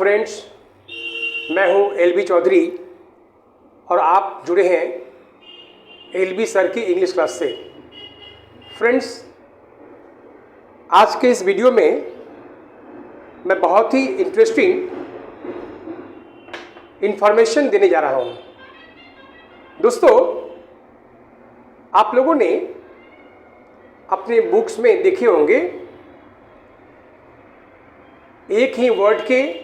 Friends, मैं हूं LB Chaudhary और आप जुड़े हैं एलबी सर की इंग्लिश क्लास से। फ्रेंड्स, आज के इस वीडियो में मैं बहुत ही इंटरेस्टिंग इंफॉर्मेशन देने जा रहा हूं। दोस्तों, आप लोगों ने अपने बुक्स में देखे होंगे एक ही वर्ड के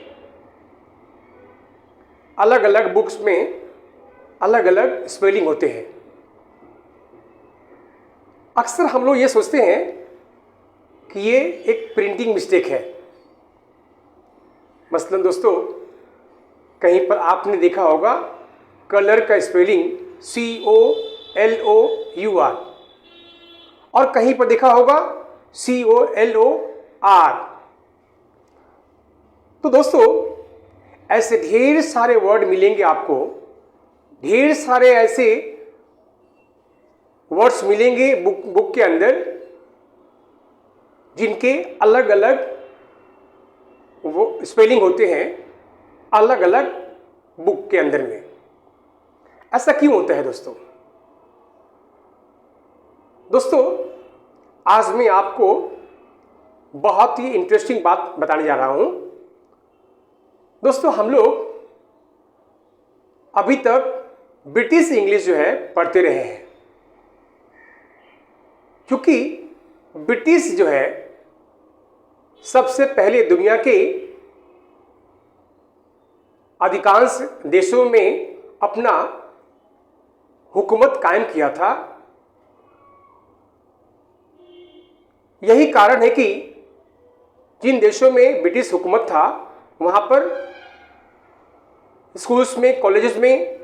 अलग अलग बुक्स में अलग अलग स्पेलिंग होते हैं। अक्सर हम लोग ये सोचते हैं कि ये एक प्रिंटिंग मिस्टेक है। मसलन दोस्तों, कहीं पर आपने देखा होगा कलर का स्पेलिंग COLOUR और कहीं पर देखा होगा COLOR। तो दोस्तों, ऐसे ढेर सारे वर्ड मिलेंगे आपको, ढेर सारे ऐसे वर्ड्स मिलेंगे बुक के अंदर जिनके अलग अलग वो स्पेलिंग होते हैं अलग अलग बुक के अंदर में। ऐसा क्यों होता है दोस्तों? आज मैं आपको बहुत ही इंटरेस्टिंग बात बताने जा रहा हूं। दोस्तों, हम लोग अभी तक ब्रिटिश इंग्लिश जो है पढ़ते रहे हैं, क्योंकि ब्रिटिश जो है सबसे पहले दुनिया के अधिकांश देशों में अपना हुकूमत कायम किया था। यही कारण है कि जिन देशों में ब्रिटिश हुकूमत था वहां पर स्कूल्स में, कॉलेजेस में,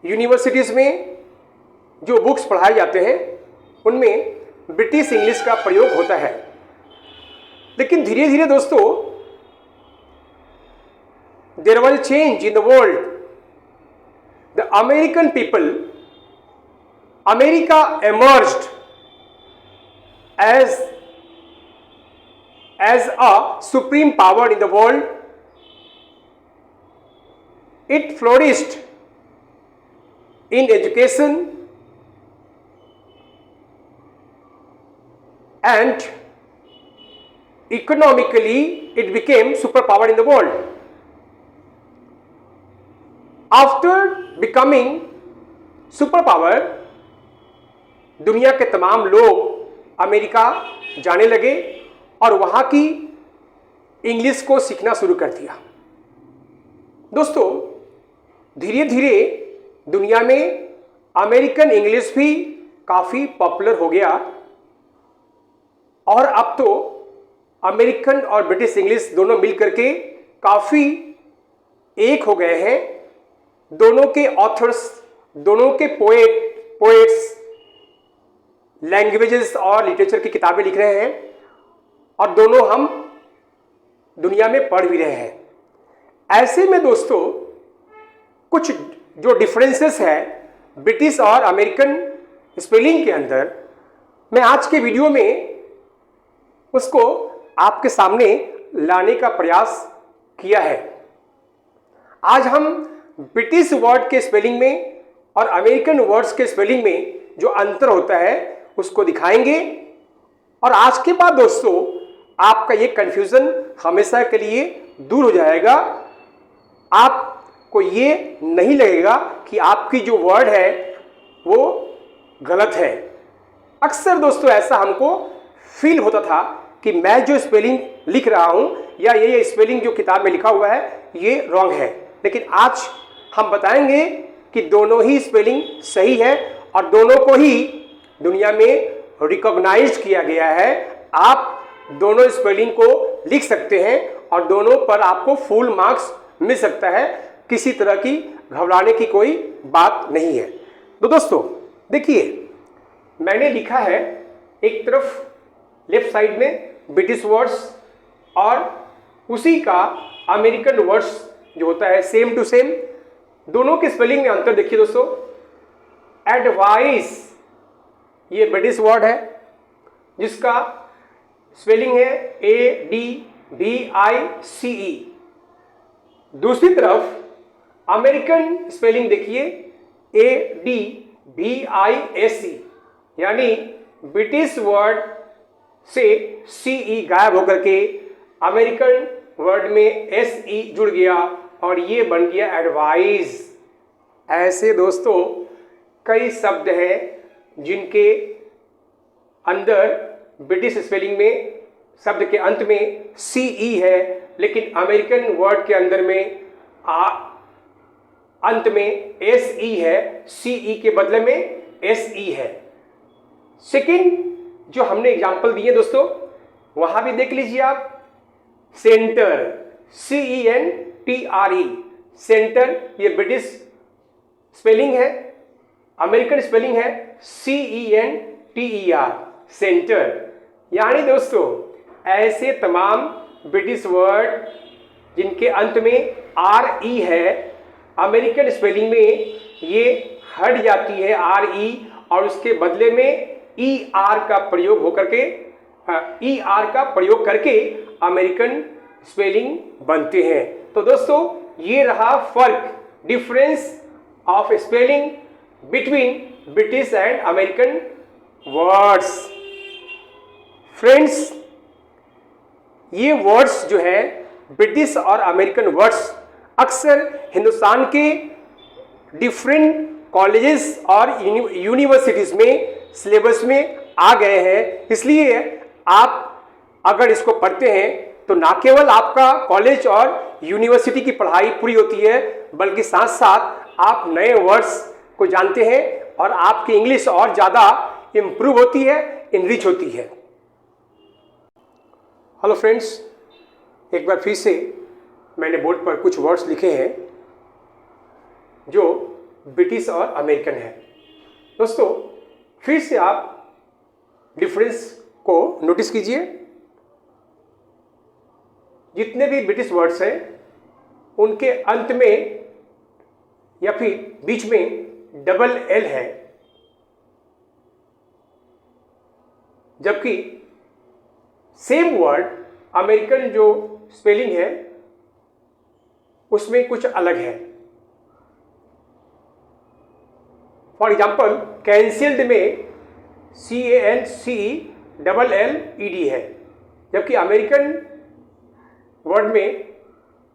यूनिवर्सिटीज़ में जो बुक्स पढ़ाए जाते हैं उनमें ब्रिटिश इंग्लिश का प्रयोग होता है। लेकिन धीरे धीरे दोस्तों, there was a change in the world. The American people, America emerged as a supreme power in the world. It flourished in education and economically it became superpower in the world. After becoming superpower, दुनिया के तमाम लोग America जाने लगे और वहां की English को सीखना शुरू कर दिया। दोस्तों, धीरे धीरे दुनिया में अमेरिकन इंग्लिश भी काफ़ी पॉपुलर हो गया और अब तो अमेरिकन और ब्रिटिश इंग्लिश दोनों मिलकर के काफ़ी एक हो गए हैं। दोनों के ऑथर्स, दोनों के पोएट्स लैंग्वेजेस और लिटरेचर की किताबें लिख रहे हैं और दोनों हम दुनिया में पढ़ भी रहे हैं। ऐसे में दोस्तों, कुछ जो डिफरेंसेस है ब्रिटिश और अमेरिकन स्पेलिंग के अंदर, मैं आज के वीडियो में उसको आपके सामने लाने का प्रयास किया है। आज हम ब्रिटिश वर्ड के स्पेलिंग में और अमेरिकन वर्ड्स के स्पेलिंग में जो अंतर होता है उसको दिखाएंगे और आज के बाद दोस्तों आपका ये कंफ्यूजन हमेशा के लिए दूर हो जाएगा। आपको ये नहीं लगेगा कि आपकी जो वर्ड है वो गलत है। अक्सर दोस्तों ऐसा हमको फील होता था कि मैं जो स्पेलिंग लिख रहा हूं या ये स्पेलिंग जो किताब में लिखा हुआ है ये रॉन्ग है, लेकिन आज हम बताएंगे कि दोनों ही स्पेलिंग सही है और दोनों को ही दुनिया में रिकॉग्नाइज किया गया है। आप दोनों स्पेलिंग को लिख सकते हैं और दोनों पर आपको फुल मार्क्स मिल सकता है। किसी तरह की घबराने की कोई बात नहीं है। तो दोस्तों देखिए, मैंने लिखा है एक तरफ लेफ्ट साइड में ब्रिटिश वर्ड्स और उसी का अमेरिकन वर्ड्स जो होता है सेम टू सेम। दोनों के स्पेलिंग में अंतर देखिए दोस्तों। एडवाइस ये ब्रिटिश वर्ड है जिसका स्पेलिंग है ADVICE VICE। दूसरी तरफ अमेरिकन स्पेलिंग देखिए ADVISE, यानी ब्रिटिश वर्ड से CE गायब होकर के अमेरिकन वर्ड में SE जुड़ गया और ये बन गया एडवाइज। ऐसे दोस्तों कई शब्द हैं जिनके अंदर ब्रिटिश स्पेलिंग में शब्द के अंत में CE है, लेकिन अमेरिकन वर्ड के अंदर में अंत में SE है, CE के बदले में SE है। सेकंड जो हमने एग्जाम्पल दिए दोस्तों वहां भी देख लीजिए आप। सेंटर CENTRE, सेंटर ये ब्रिटिश स्पेलिंग है, अमेरिकन स्पेलिंग है CENTER, सेंटर। यानी दोस्तों ऐसे तमाम ब्रिटिश वर्ड जिनके अंत में RE है, अमेरिकन स्पेलिंग में ये हट जाती है RE और उसके बदले में ER का प्रयोग होकर के ER का प्रयोग करके अमेरिकन स्पेलिंग बनते हैं। तो दोस्तों ये रहा फर्क, difference of spelling between British and American words. Friends ये वर्ड्स जो है ब्रिटिश और अमेरिकन वर्ड्स अक्सर हिंदुस्तान के डिफरेंट कॉलेजेस और यूनिवर्सिटीज़ में सिलेबस में आ गए हैं। इसलिए आप अगर इसको पढ़ते हैं तो ना केवल आपका कॉलेज और यूनिवर्सिटी की पढ़ाई पूरी होती है, बल्कि साथ साथ आप नए वर्ड्स को जानते हैं और आपकी इंग्लिश और ज़्यादा इम्प्रूव होती है, इनरिच होती है। हेलो फ्रेंड्स, एक बार फिर से मैंने बोर्ड पर कुछ वर्ड्स लिखे हैं जो ब्रिटिश और अमेरिकन है। दोस्तों फिर से आप डिफरेंस को नोटिस कीजिए। जितने भी ब्रिटिश वर्ड्स हैं उनके अंत में या फिर बीच में डबल L है, जबकि सेम वर्ड अमेरिकन जो स्पेलिंग है उसमें कुछ अलग है। फॉर एग्जाम्पल कैंसिल्ड में CANCELLED है, जबकि अमेरिकन वर्ड में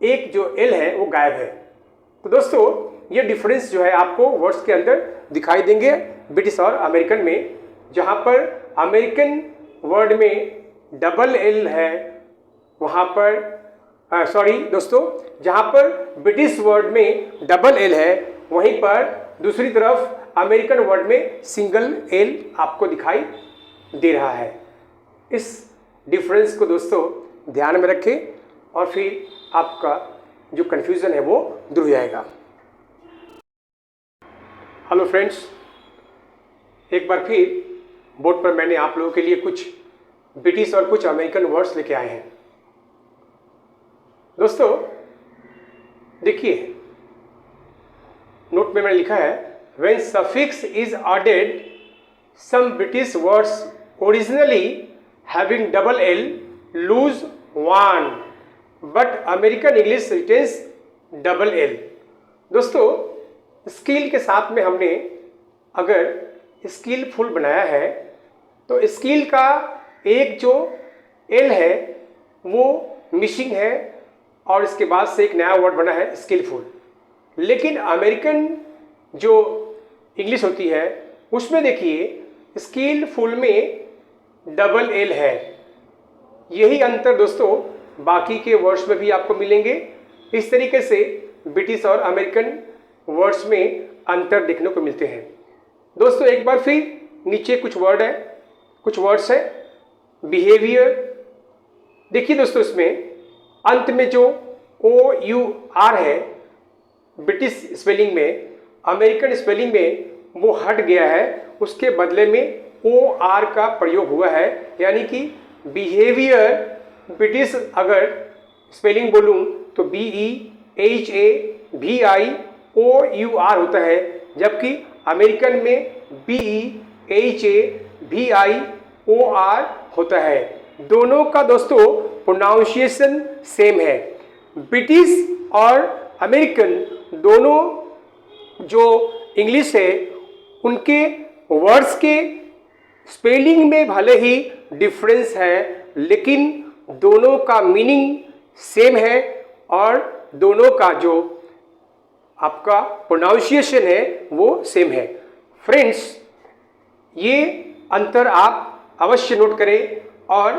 एक जो L है वो गायब है। तो दोस्तों ये डिफरेंस जो है आपको वर्ड्स के अंदर दिखाई देंगे ब्रिटिश और अमेरिकन में। जहाँ पर अमेरिकन वर्ड में डबल L है वहाँ पर दोस्तों जहाँ पर ब्रिटिश वर्ड में डबल L है वहीं पर दूसरी तरफ अमेरिकन वर्ड में सिंगल L आपको दिखाई दे रहा है। इस डिफरेंस को दोस्तों ध्यान में रखें और फिर आपका जो कन्फ्यूज़न है वो दूर हो जाएगा। हेलो फ्रेंड्स, एक बार फिर बोर्ड पर मैंने आप लोगों के लिए कुछ ब्रिटिश और कुछ अमेरिकन वर्ड्स लेके आए हैं। दोस्तों देखिए नोट में मैंने लिखा है when suffix is added, some British words originally having double L lose one, but American English retains double L। दोस्तों स्किल के साथ में हमने अगर स्किलफुल बनाया है तो स्किल का एक जो L है वो मिसिंग है और इसके बाद से एक नया वर्ड बना है स्किलफुल। लेकिन अमेरिकन जो इंग्लिश होती है उसमें देखिए स्किलफुल में डबल L है। यही अंतर दोस्तों बाकी के वर्ड्स में भी आपको मिलेंगे। इस तरीके से ब्रिटिश और अमेरिकन वर्ड्स में अंतर देखने को मिलते हैं। दोस्तों एक बार फिर नीचे कुछ वर्ड्स है बिहेवियर। देखिए दोस्तों इसमें अंत में जो OUR है ब्रिटिश स्पेलिंग में, अमेरिकन स्पेलिंग में वो हट गया है, उसके बदले में OR का प्रयोग हुआ है। यानी कि बिहेवियर ब्रिटिश अगर स्पेलिंग बोलूँ तो BEHAVIOUR होता है, जबकि अमेरिकन में BEHAVIOR होता है। दोनों का दोस्तों प्रोनाउंसिएशन सेम है। ब्रिटिश और अमेरिकन दोनों जो इंग्लिश है उनके वर्ड्स के स्पेलिंग में भले ही डिफरेंस है, लेकिन दोनों का मीनिंग सेम है और दोनों का जो आपका प्रोनाउंसिएशन है वो सेम है। फ्रेंड्स, ये अंतर आप अवश्य नोट करें और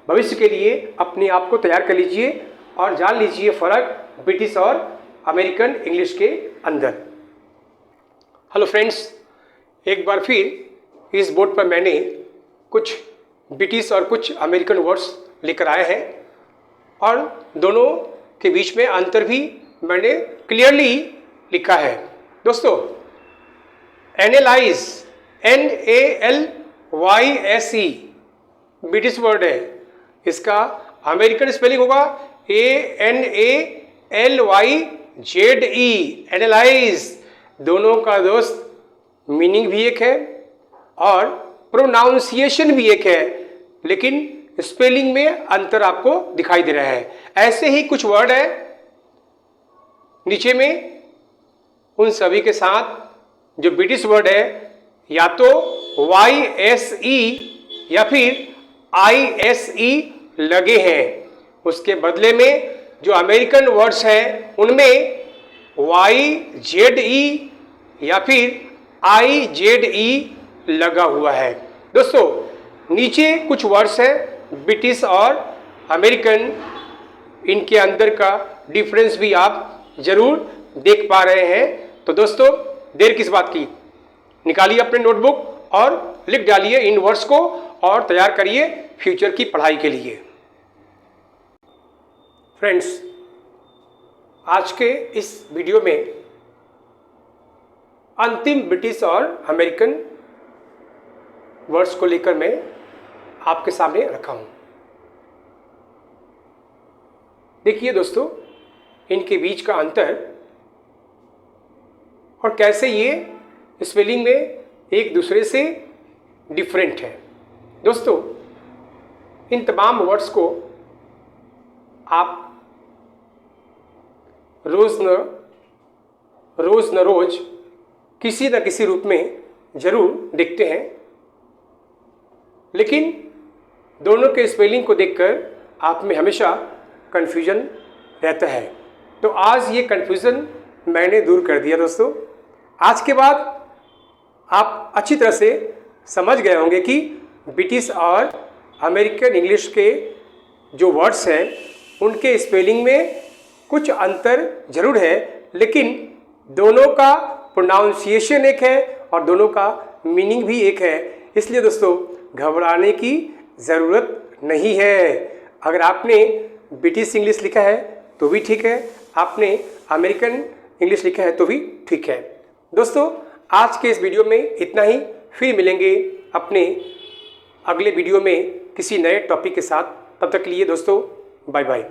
भविष्य के लिए अपने आप को तैयार कर लीजिए और जान लीजिए फ़र्क ब्रिटिश और अमेरिकन इंग्लिश के अंदर। हेलो फ्रेंड्स, एक बार फिर इस बोर्ड पर मैंने कुछ ब्रिटिश और कुछ अमेरिकन वर्ड्स लेकर आए हैं और दोनों के बीच में अंतर भी मैंने क्लियरली लिखा है। दोस्तों, एनालाइज NALYSE ब्रिटिश वर्ड है, इसका अमेरिकन स्पेलिंग होगा ANALYZE एनालाइज। दोनों का दोस्त मीनिंग भी एक है और प्रोनाउंसिएशन भी एक है, लेकिन स्पेलिंग में अंतर आपको दिखाई दे रहा है। ऐसे ही कुछ वर्ड है नीचे में, उन सभी के साथ जो ब्रिटिश वर्ड है या तो YSE या फिर ISE लगे हैं, उसके बदले में जो अमेरिकन वर्ड्स हैं उनमें YZE या फिर IZE लगा हुआ है। दोस्तों, नीचे कुछ वर्ड्स हैं ब्रिटिश और अमेरिकन, इनके अंदर का डिफरेंस भी आप जरूर देख पा रहे हैं। तो दोस्तों, देर किस बात की, निकालिए अपने नोटबुक और लिख डालिए इन वर्ड्स को और तैयार करिए फ्यूचर की पढ़ाई के लिए। फ्रेंड्स, आज के इस वीडियो में अंतिम ब्रिटिश और अमेरिकन वर्ड्स को लेकर मैं आपके सामने रखा हूं। देखिए दोस्तों, इनके बीच का अंतर और कैसे ये स्पेलिंग में एक दूसरे से डिफरेंट है। दोस्तों, इन तमाम वर्ड्स को आप रोज न रोज किसी न किसी रूप में जरूर देखते हैं, लेकिन दोनों के स्पेलिंग को देखकर आप में हमेशा कन्फ्यूजन रहता है। तो आज ये कन्फ्यूजन मैंने दूर कर दिया। दोस्तों, आज के बाद आप अच्छी तरह से समझ गए होंगे कि ब्रिटिश और अमेरिकन इंग्लिश के जो वर्ड्स हैं उनके स्पेलिंग में कुछ अंतर जरूर है, लेकिन दोनों का प्रोनाउंसिएशन एक है और दोनों का मीनिंग भी एक है। इसलिए दोस्तों, घबराने की ज़रूरत नहीं है। अगर आपने ब्रिटिश इंग्लिश लिखा है तो भी ठीक है, आपने अमेरिकन इंग्लिश लिखा है तो भी ठीक है। दोस्तों, आज के इस वीडियो में इतना ही। फिर मिलेंगे अपने अगले वीडियो में किसी नए टॉपिक के साथ। तब तक के लिए दोस्तों, बाय बाय।